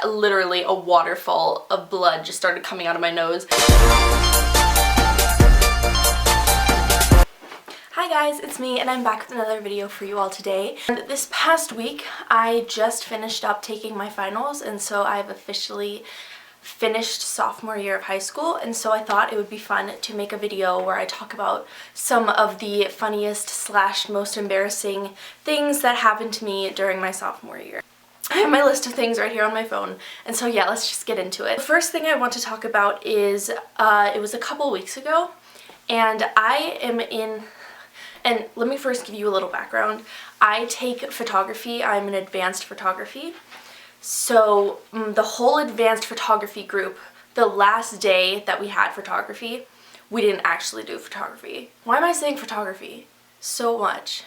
literally a waterfall of blood just started coming out of my nose. Hi guys, it's me and I'm back with another video for you all today. And this past week I just finished up taking my finals, and so I've officially finished sophomore year of high school, and so I thought it would be fun to make a video where I talk about some of the funniest slash most embarrassing things that happened to me during my sophomore year. I have my list of things right here on my phone, and so yeah, let's just get into it. The first thing I want to talk about is it was a couple weeks ago, and and let me first give you a little background. I take photography. I'm in advanced photography. So the whole advanced photography group, the last day that we had photography, we didn't actually do photography. Why am I saying photography so much?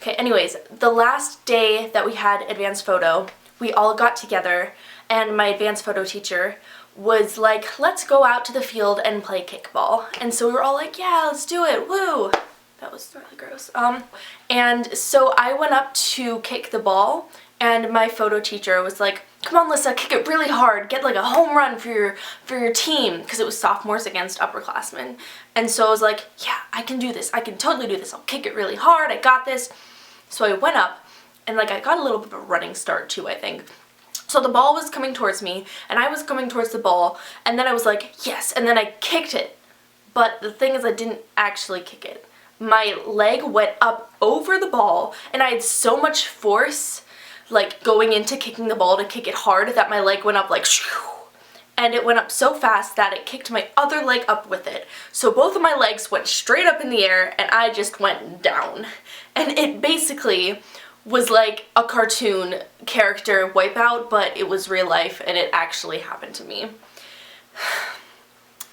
Okay, anyways, the last day that we had advanced photo, we all got together and my advanced photo teacher was like, let's go out to the field and play kickball. And so we were all like, yeah, let's do it, woo! That was really gross. And so I went up to kick the ball, and my photo teacher was like, come on Lysa, kick it really hard, get like a home run for your team, because it was sophomores against upperclassmen. And so I was like, yeah, I can do this, I can totally do this, I'll kick it really hard, I got this. So I went up, and like I got a little bit of a running start too, I think. So the ball was coming towards me, and I was coming towards the ball, and then I was like, yes, and then I kicked it. But the thing is, I didn't actually kick it. My leg went up over the ball, and I had so much force like going into kicking the ball to kick it hard that my leg went up like shoo, and it went up so fast that it kicked my other leg up with it. So both of my legs went straight up in the air and I just went down. And it basically was like a cartoon character wipeout, but it was real life and it actually happened to me.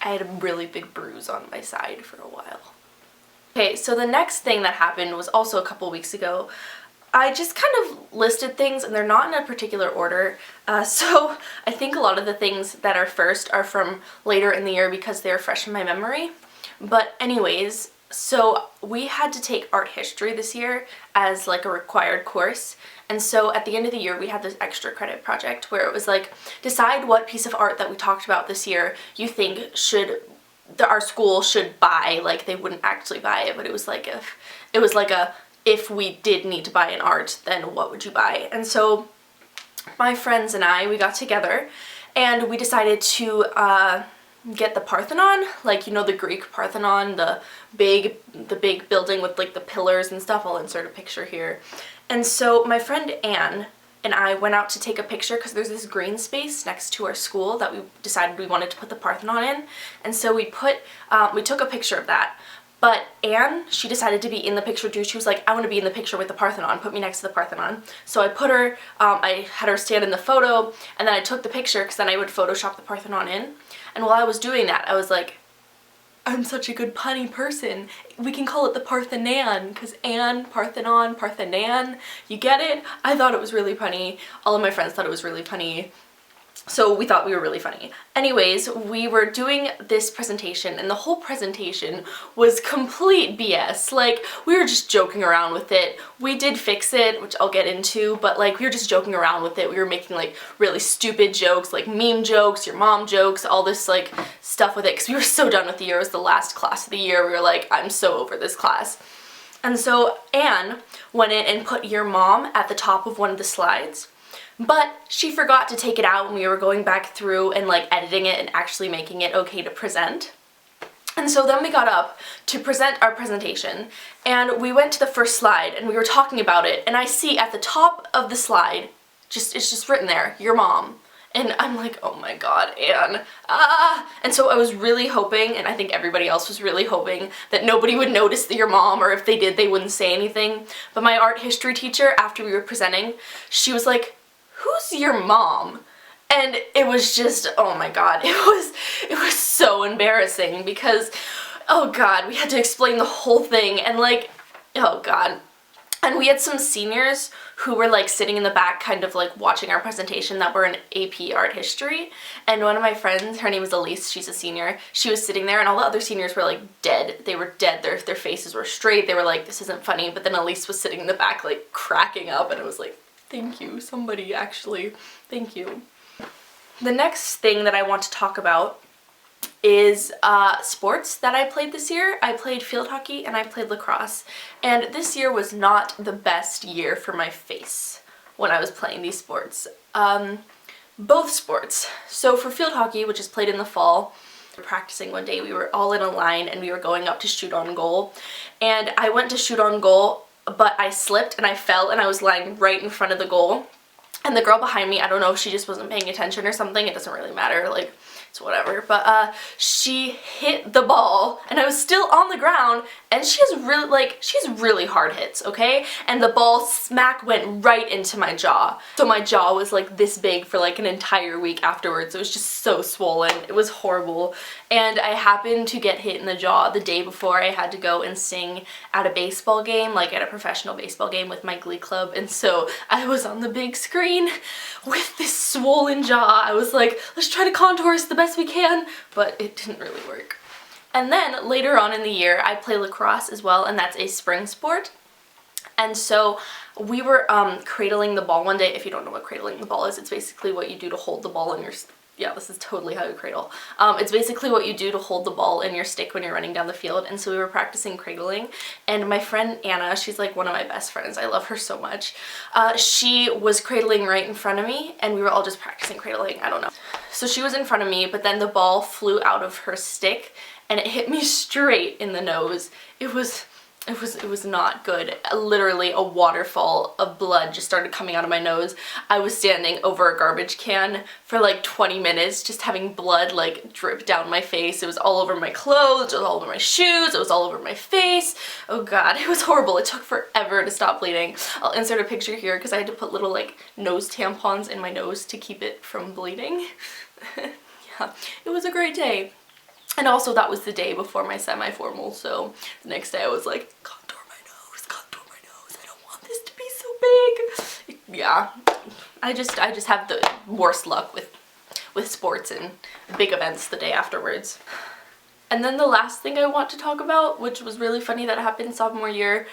I had a really big bruise on my side for a while. Okay, so the next thing that happened was also a couple weeks ago. I just kind of listed things and they're not in a particular order, so I think a lot of the things that are first are from later in the year because they're fresh in my memory. But anyways, so we had to take art history this year as like a required course, and so at the end of the year we had this extra credit project where it was like, decide what piece of art that we talked about this year you think our school should buy. Like, they wouldn't actually buy it, but it was like if we did need to buy an art, then what would you buy? And so my friends and I, we got together and we decided to get the Parthenon, like, you know, the Greek Parthenon, the big building with like the pillars and stuff. I'll insert a picture here. And so my friend Anne and I went out to take a picture because there's this green space next to our school that we decided we wanted to put the Parthenon in. And so we took a picture of that. But Anne, she decided to be in the picture too. She was like, I want to be in the picture with the Parthenon, put me next to the Parthenon. So I put her, I had her stand in the photo, and then I took the picture because then I would Photoshop the Parthenon in. And while I was doing that, I was like, I'm such a good punny person. We can call it the Parthenon, because Anne, Parthenon, Parthenan, you get it? I thought it was really funny. All of my friends thought it was really funny. So we thought we were really funny. Anyways, we were doing this presentation and the whole presentation was complete BS. Like, we were just joking around with it. We did fix it, which I'll get into, but like, we were just joking around with it. We were making like really stupid jokes, like meme jokes, your mom jokes, all this like stuff with it, because we were so done with the year. It was the last class of the year. We were like, I'm so over this class. And so Anne went in and put your mom at the top of one of the slides. But she forgot to take it out when we were going back through and like editing it and actually making it okay to present. And so then we got up to present our presentation and we went to the first slide and we were talking about it, and I see at the top of the slide, it's just written there, your mom. And I'm like, oh my god, Anne, ah! And so I was really hoping, and I think everybody else was really hoping, that nobody would notice your mom, or if they did, they wouldn't say anything. But my art history teacher, after we were presenting, she was like, who's your mom? And it was just, oh my god, it was so embarrassing because, oh god, we had to explain the whole thing, and like, oh god. And we had some seniors who were like sitting in the back kind of like watching our presentation that were in AP art history, and one of my friends, her name is Lysa, she's a senior, she was sitting there and all the other seniors were like dead. They were dead, their faces were straight, they were like, this isn't funny, but then Lysa was sitting in the back like cracking up, and it was like, Thank you, somebody actually, thank you. The next thing that I want to talk about is sports that I played this year. I played field hockey and I played lacrosse, and this year was not the best year for my face when I was playing these sports. Both sports. So for field hockey, which is played in the fall, practicing one day, we were all in a line and we were going up to shoot on goal, and I went to shoot on goal, but I slipped and I fell and I was lying right in front of the goal, and the girl behind me, I don't know if she just wasn't paying attention or something, it doesn't really matter, like, it's whatever, but she hit the ball and I was still on the ground, and she has really hard hits, okay? And the ball smack went right into my jaw. So my jaw was like this big for like an entire week afterwards. It was just so swollen. It was horrible. And I happened to get hit in the jaw the day before I had to go and sing at a baseball game, like at a professional baseball game with my glee club, and so I was on the big screen with this swollen jaw. I was like, let's try to contour this the best we can, but it didn't really work. And then later on in the year, I play lacrosse as well, and that's a spring sport. And so we were cradling the ball one day. If you don't know what cradling the ball is, it's basically what you do to hold the ball in your... Yeah, this is totally how you cradle. It's basically what you do to hold the ball in your stick when you're running down the field. And so we were practicing cradling, and my friend Anna, she's like one of my best friends, I love her so much, she was cradling right in front of me, and we were all just practicing cradling, I don't know. So she was in front of me, but then the ball flew out of her stick and it hit me straight in the nose. It was not good. Literally a waterfall of blood just started coming out of my nose. I was standing over a garbage can for like 20 minutes just having blood like drip down my face. It was all over my clothes, it was all over my shoes, it was all over my face. Oh god, it was horrible. It took forever to stop bleeding. I'll insert a picture here because I had to put little like nose tampons in my nose to keep it from bleeding. Yeah, it was a great day. And also that was the day before my semi-formal, so the next day I was like, contour my nose, I don't want this to be so big. Yeah, I just have the worst luck with sports and big events the day afterwards. And then the last thing I want to talk about, which was really funny that happened sophomore year,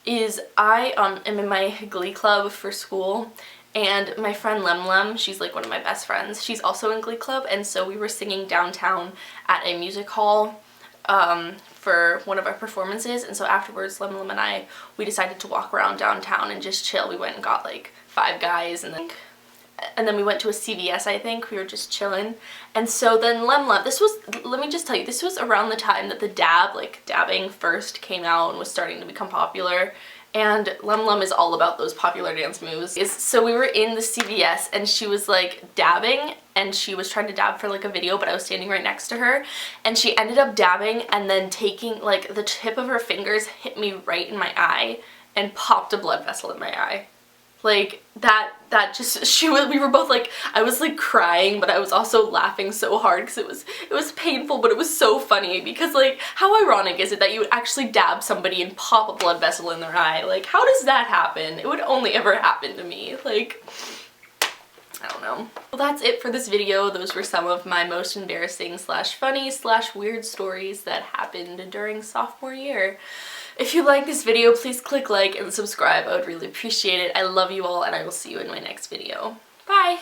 is I am in my glee club for school. And my friend Lem, she's like one of my best friends, she's also in glee club, and so we were singing downtown at a music hall for one of our performances, and so afterwards Lem and I, we decided to walk around downtown and just chill. We went and got like Five Guys, and then we went to a CVS, I think. We were just chilling. And so then Lem, this was, let me just tell you, this was around the time that the dab, like dabbing first came out and was starting to become popular. And Lem is all about those popular dance moves. So we were in the CVS and she was like dabbing, and she was trying to dab for like a video, but I was standing right next to her, and she ended up dabbing and then taking like the tip of her fingers hit me right in my eye and popped a blood vessel in my eye. Like that just, we were both like, I was like crying, but I was also laughing so hard because it was painful, but it was so funny because like, how ironic is it that you would actually dab somebody and pop a blood vessel in their eye? Like, how does that happen? It would only ever happen to me. Like, I don't know. Well, that's it for this video. Those were some of my most embarrassing / funny / weird stories that happened during sophomore year. If you like this video, please click like and subscribe. I would really appreciate it. I love you all, and I will see you in my next video. Bye!